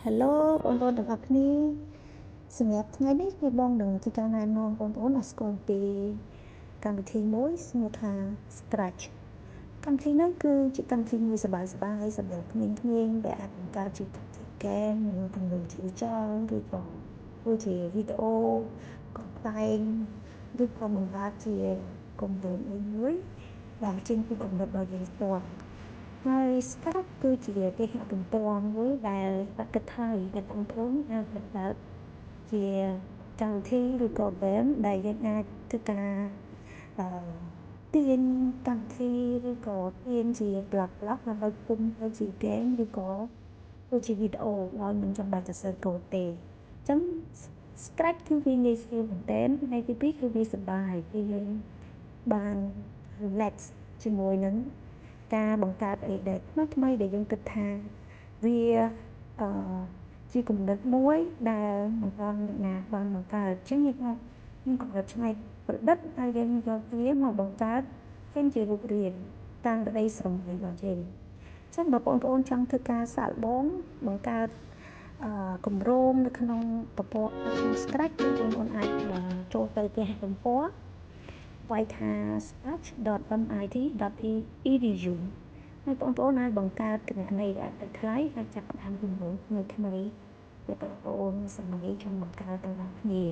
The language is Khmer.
Hello បងប្អូនទាំងអស់គ្នាសម្រាប់ថ្ងៃនេះគឺបងនឹងធ្វើការណែនាំបងប្អូនឲ្យស្គាល់ពីកម្មវិធីមួយឈ្មោះថា Scratch កម្មវិធីនេះគឺជាកម្មវិធីមួយសប្បាយៗសម្រាប់ក្មេងៗដែលអាចបង្កើតជាហ្គេមឬក៏digital ឬក៏ធ្វើជាវីដេអូកំប្លែងឬក៏បង្កើតជាគម្រោងមួយដែលចេញពីគំនិតរបស់យើងផ្ទាល់ហើយ Scratch គឺជាគេហទំព័រមួយដែលគិតថាបងប្អូនអាចបង្កើតជាកម្មវិធីឬក៏ game ដែលយើងអាចធ្វើការទាញកម្មវិធីឬក៏ទាញជា block ដើម្បីពុម្ពទៅជា game ឬក៏ទៅជាវីដេអូដោយមិនចាំបាច់សរសេរកូដទេអញ្ចឹង Scratch គឺវាងាយស្រួលមែនទែនហើយទីពីរគឺវាសប្បាយគឺយើងបាន relax ជាមួយនឹងការបង្កើតអីដែលថ្មីៗដែលយើងគិតថាវាជាគំនិតមួយដែលមិនទាន់អ្នកណាបានបង្កើតអញ្ចឹងយើងមានគំនិតច្នៃប្រឌិតហើយយើងយកវាមកបង្កើតចេញជារូបរាងតាមក្តីស្រមៃរបស់យើងអញ្ចឹងបើបងប្អូនចង់ធ្វើការសាកល្បងបង្កើតគម្រោងនៅក្នុងប្រព័ន្ធ Scratch គឺបងប្អូនអាចចូលទៅគេហទំព័រវាយថា scratch.mit.edu ហើយបងប្អូនអាចបង្កើតគណនីដែលឥតថ្លៃហើយចាប់ផ្ដើមគម្រោងថ្មីៗដែលបងប្អូនសម័យចង់បង្កើតទាំងអស់គ្នា